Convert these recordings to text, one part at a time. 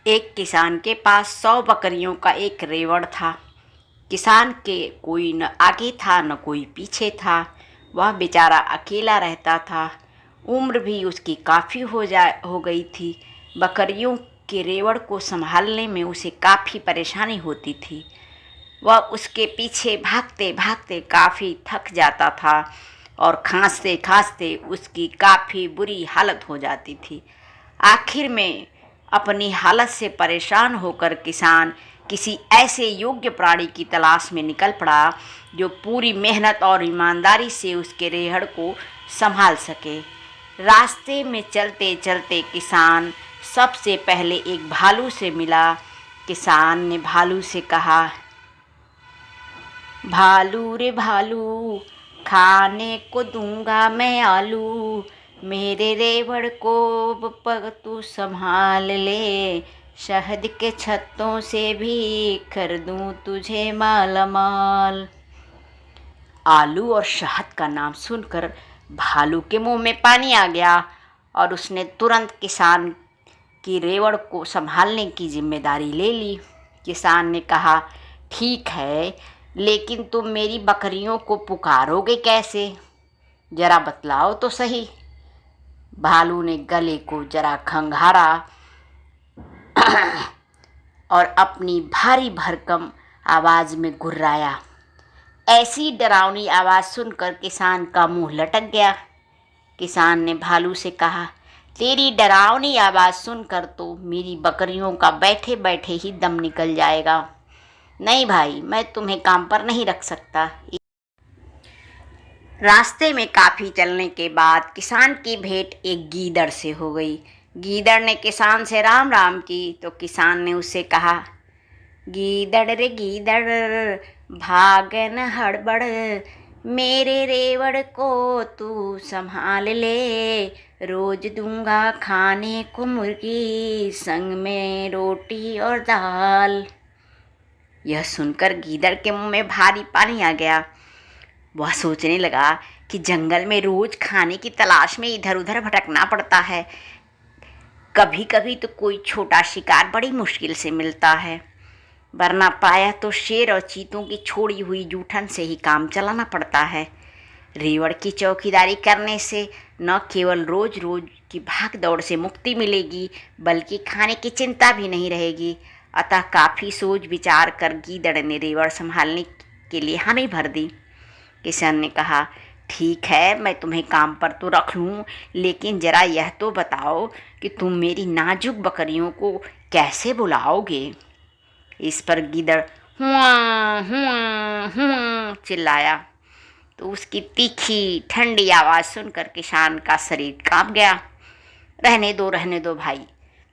एक किसान के पास 100 बकरियों का एक रेवड़ था। किसान के कोई न आगे था न कोई पीछे था। वह बेचारा अकेला रहता था। उम्र भी उसकी काफ़ी हो गई थी। बकरियों के रेवड़ को संभालने में उसे काफ़ी परेशानी होती थी। वह उसके पीछे भागते भागते काफ़ी थक जाता था और खांसते खांसते उसकी काफ़ी बुरी हालत हो जाती थी। आखिर में अपनी हालत से परेशान होकर किसान किसी ऐसे योग्य प्राणी की तलाश में निकल पड़ा जो पूरी मेहनत और ईमानदारी से उसके रेहड़ को संभाल सके। रास्ते में चलते चलते किसान सबसे पहले एक भालू से मिला। किसान ने भालू से कहा, भालू रे भालू, खाने को दूंगा मैं आलू, मेरे रेवड़ को तू संभाल ले, शहद के छत्तों से भी कर दूं तुझे मालामाल। आलू और शहद का नाम सुनकर भालू के मुंह में पानी आ गया और उसने तुरंत किसान की रेवड़ को संभालने की जिम्मेदारी ले ली। किसान ने कहा, ठीक है, लेकिन तुम मेरी बकरियों को पुकारोगे कैसे? जरा बतलाओ तो सही। भालू ने गले को जरा खंगारा और अपनी भारी भरकम आवाज़ में गुर्राया। ऐसी डरावनी आवाज़ सुनकर किसान का मुंह लटक गया। किसान ने भालू से कहा, तेरी डरावनी आवाज़ सुनकर तो मेरी बकरियों का बैठे बैठे ही दम निकल जाएगा। नहीं भाई, मैं तुम्हें काम पर नहीं रख सकता। रास्ते में काफ़ी चलने के बाद किसान की भेंट एक गीदड़ से हो गई। गीदड़ ने किसान से राम राम की तो किसान ने उससे कहा, गीदड़ रे गीदड़, भागन हड़बड़, मेरे रेवड़ को तू संभाल ले, रोज दूंगा खाने को मुर्गी, संग में रोटी और दाल। यह सुनकर गीदड़ के मुंह में भारी पानी आ गया। वह सोचने लगा कि जंगल में रोज खाने की तलाश में इधर उधर भटकना पड़ता है। कभी कभी तो कोई छोटा शिकार बड़ी मुश्किल से मिलता है, वरना प्रायः तो शेर और चीतों की छोड़ी हुई जूठन से ही काम चलाना पड़ता है। रेवड़ की चौकीदारी करने से न केवल रोज रोज की भाग दौड़ से मुक्ति मिलेगी, बल्कि खाने की चिंता भी नहीं रहेगी। अतः काफ़ी सोच विचार कर गीदड़ ने रेवड़ संभालने के लिए हामी भर दी। किसान ने कहा, ठीक है, मैं तुम्हें काम पर तो रख लूँ, लेकिन ज़रा यह तो बताओ कि तुम मेरी नाजुक बकरियों को कैसे बुलाओगे? इस पर गीदड़ हुआ हुआ हुआ चिल्लाया तो उसकी तीखी ठंडी आवाज़ सुनकर किसान का शरीर कांप गया। रहने दो भाई,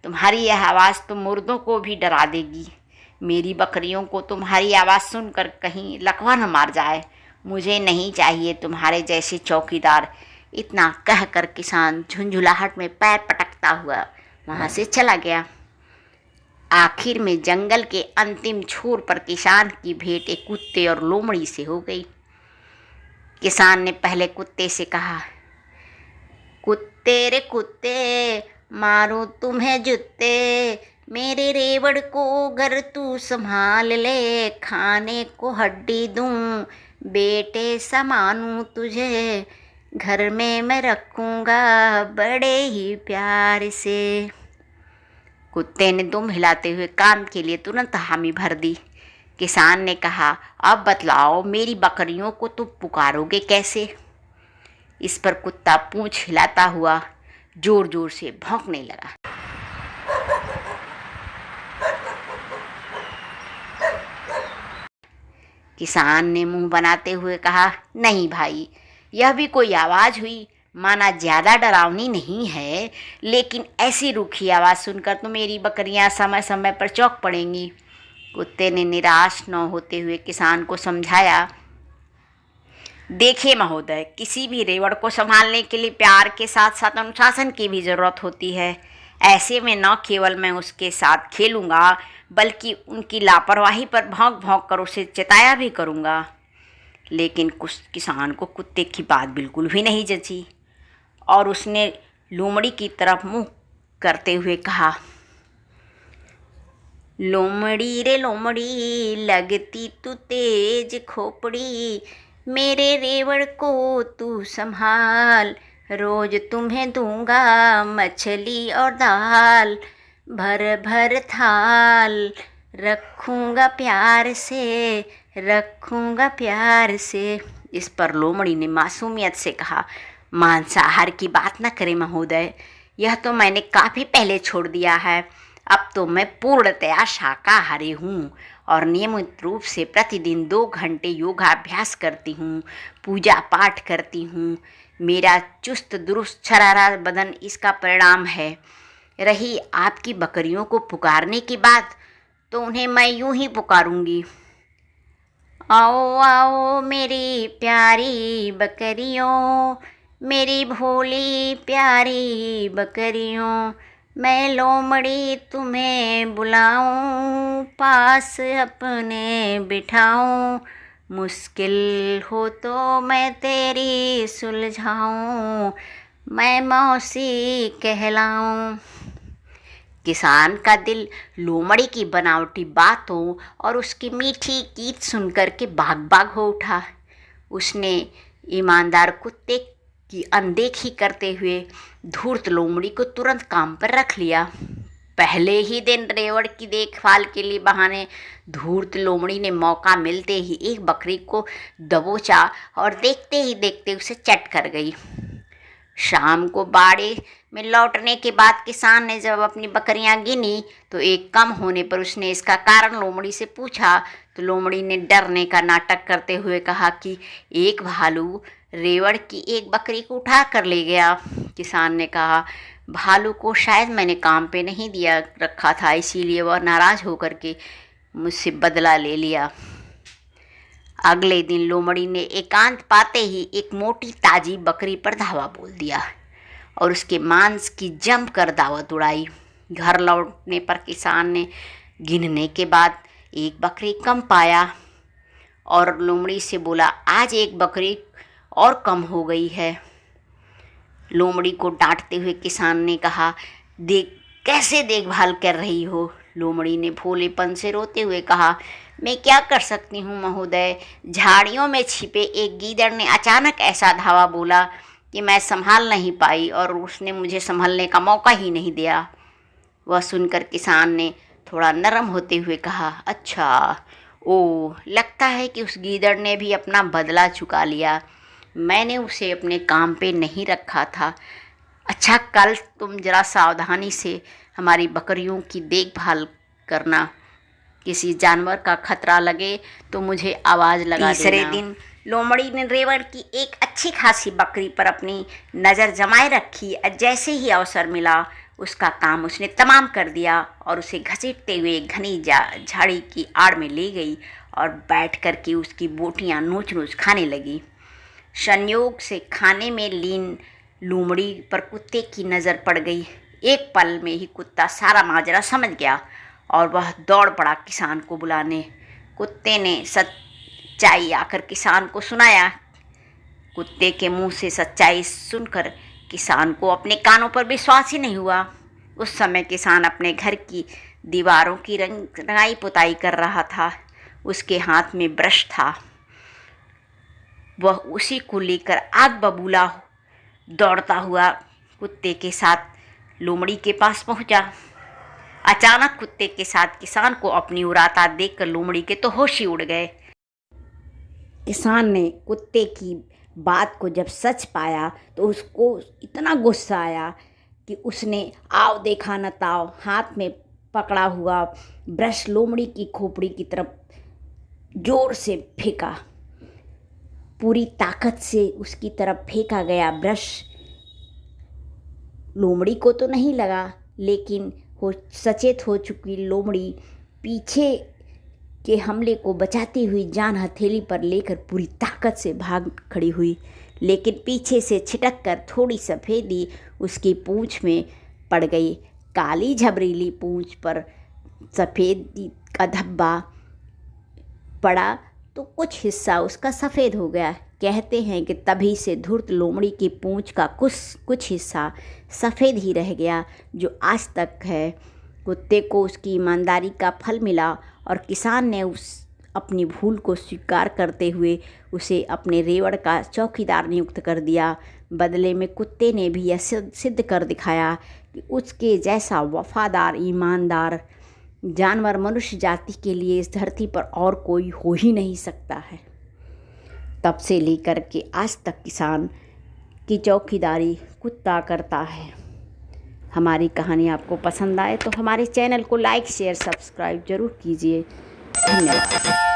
तुम्हारी यह आवाज़ तो मुर्दों को भी डरा देगी। मेरी बकरियों को तुम्हारी आवाज़ सुनकर कहीं लकवा न मार जाए। मुझे नहीं चाहिए तुम्हारे जैसे चौकीदार। इतना कहकर किसान झुंझुलाहट में पैर पटकता हुआ वहाँ से चला गया। आखिर में जंगल के अंतिम छोर पर किसान की भेंट एक कुत्ते और लोमड़ी से हो गई। किसान ने पहले कुत्ते से कहा, कुत्ते रे कुत्ते, मारूं तुम्हें जुत्ते, मेरे रेवड़ को अगर तू संभाल ले, खाने को हड्डी दूं, बेटे समानूं तुझे, घर में मैं रखूंगा बड़े ही प्यार से। कुत्ते ने दुम हिलाते हुए काम के लिए तुरंत हामी भर दी। किसान ने कहा, अब बतलाओ, मेरी बकरियों को तुम पुकारोगे कैसे? इस पर कुत्ता पूंछ हिलाता हुआ जोर जोर से भौंकने लगा। किसान ने मुंह बनाते हुए कहा, नहीं भाई, यह भी कोई आवाज़ हुई? माना ज़्यादा डरावनी नहीं है, लेकिन ऐसी रूखी आवाज़ सुनकर तो मेरी बकरियां समय समय पर चौंक पड़ेंगी। कुत्ते ने निराश न होते हुए किसान को समझाया, देखिए महोदय, किसी भी रेवड़ को संभालने के लिए प्यार के साथ साथ अनुशासन की भी ज़रूरत होती है। ऐसे में न केवल मैं उसके साथ खेलूँगा, बल्कि उनकी लापरवाही पर भौंक भौंक कर उसे चेताया भी करूँगा। लेकिन कुछ किसान को कुत्ते की बात बिल्कुल भी नहीं जची और उसने लोमड़ी की तरफ मुँह करते हुए कहा, लोमड़ी रे लोमड़ी लगती तू तेज खोपड़ी, मेरे रेवड़ को तू संभाल, रोज तुम्हें दूंगा मछली और दाल, भर भर थाल रखूंगा प्यार से, रखूंगा प्यार से। इस पर लोमड़ी ने मासूमियत से कहा, मांसाहार की बात न करें महोदय, यह तो मैंने काफ़ी पहले छोड़ दिया है। अब तो मैं पूर्णतया शाकाहारी हूँ और नियमित रूप से प्रतिदिन 2 घंटे योगाभ्यास करती हूँ, पूजा पाठ करती हूँ। मेरा चुस्त दुरुस्त छरारा बदन इसका परिणाम है। रही आपकी बकरियों को पुकारने की बात, तो उन्हें मैं यूं ही पुकारूंगी, आओ आओ मेरी प्यारी बकरियों, मेरी भोली प्यारी बकरियों, मैं लोमड़ी तुम्हें बुलाऊं, पास अपने बिठाऊं, मुश्किल हो तो मैं तेरी सुलझाऊं, मैं मौसी कहलाऊं। किसान का दिल लोमड़ी की बनावटी बातों और उसकी मीठी गीत सुनकर के बाग बाग हो उठा। उसने ईमानदार कुत्ते की अनदेखी करते हुए धूर्त लोमड़ी को तुरंत काम पर रख लिया। पहले ही दिन रेवड़ की देखभाल के लिए बहाने धूर्त लोमड़ी ने मौका मिलते ही एक बकरी को दबोचा और देखते ही देखते उसे चट कर गई। शाम को बाड़े में लौटने के बाद किसान ने जब अपनी बकरियां गिनी तो एक कम होने पर उसने इसका कारण लोमड़ी से पूछा, तो लोमड़ी ने डरने का नाटक करते हुए कहा कि एक भालू रेवड़ की एक बकरी को उठा कर ले गया। किसान ने कहा, भालू को शायद मैंने काम पे नहीं दिया रखा था, इसीलिए वह नाराज़ होकर के मुझसे बदला ले लिया। अगले दिन लोमड़ी ने एकांत पाते ही एक मोटी ताजी बकरी पर धावा बोल दिया और उसके मांस की जमकर दावत उड़ाई। घर लौटने पर किसान ने गिनने के बाद एक बकरी कम पाया और लोमड़ी से बोला, आज एक बकरी और कम हो गई है। लोमड़ी को डांटते हुए किसान ने कहा, देख कैसे देखभाल कर रही हो। लोमड़ी ने भोलेपन से रोते हुए कहा, मैं क्या कर सकती हूँ महोदय, झाड़ियों में छिपे एक गीदड़ ने अचानक ऐसा धावा बोला कि मैं संभाल नहीं पाई और उसने मुझे संभलने का मौका ही नहीं दिया। वह सुनकर किसान ने थोड़ा नरम होते हुए कहा, अच्छा, ओ लगता है कि उस गीदड़ ने भी अपना बदला चुका लिया, मैंने उसे अपने काम पे नहीं रखा था। अच्छा, कल तुम ज़रा सावधानी से हमारी बकरियों की देखभाल करना, किसी जानवर का खतरा लगे तो मुझे आवाज़ लगा देना। तीसरे दिन लोमड़ी ने रेवड़ की एक अच्छी खासी बकरी पर अपनी नज़र जमाए रखी। जैसे ही अवसर मिला उसका काम उसने तमाम कर दिया और उसे घसीटते हुए एक घनी झाड़ी की आड़ में ले गई और बैठ कर के उसकी बोटियां नोच नोच खाने लगी। संयोग से खाने में लीन लोमड़ी पर कुत्ते की नज़र पड़ गई। एक पल में ही कुत्ता सारा माजरा समझ गया और वह दौड़ पड़ा किसान को बुलाने। कुत्ते ने सच्चाई आकर किसान को सुनाया। कुत्ते के मुंह से सच्चाई सुनकर किसान को अपने कानों पर विश्वास ही नहीं हुआ। उस समय किसान अपने घर की दीवारों की रंगाई पुताई कर रहा था। उसके हाथ में ब्रश था। वह उसी को लेकर आग बबूला दौड़ता हुआ कुत्ते के साथ लोमड़ी के पास पहुंचा। अचानक कुत्ते के साथ किसान को अपनी ओर आता देखकर लोमड़ी के तो होश ही उड़ गए। किसान ने कुत्ते की बात को जब सच पाया तो उसको इतना गुस्सा आया कि उसने आव देखा न ताव हाथ में पकड़ा हुआ ब्रश लोमड़ी की खोपड़ी की तरफ जोर से फेंका। पूरी ताकत से उसकी तरफ फेंका गया ब्रश लोमड़ी को तो नहीं लगा, लेकिन सचेत हो चुकी लोमड़ी पीछे के हमले को बचाती हुई जान हथेली पर लेकर पूरी ताकत से भाग खड़ी हुई। लेकिन पीछे से छिटक कर थोड़ी सफ़ेदी उसकी पूँछ में पड़ गई। काली झबरीली पूँछ पर सफ़ेदी का धब्बा पड़ा तो कुछ हिस्सा उसका सफ़ेद हो गया। कहते हैं कि तभी से धूर्त लोमड़ी की पूँछ का कुछ हिस्सा सफ़ेद ही रह गया, जो आज तक है। कुत्ते को उसकी ईमानदारी का फल मिला और किसान ने अपनी भूल को स्वीकार करते हुए उसे अपने रेवड़ का चौकीदार नियुक्त कर दिया। बदले में कुत्ते ने भी यह सिद्ध कर दिखाया कि उसके जैसा वफादार ईमानदार जानवर मनुष्य जाति के लिए इस धरती पर और कोई हो ही नहीं सकता है। तब से लेकर के आज तक किसान की चौकीदारी कुत्ता करता है। हमारी कहानी आपको पसंद आए तो हमारे चैनल को लाइक शेयर सब्सक्राइब ज़रूर कीजिए। धन्यवाद।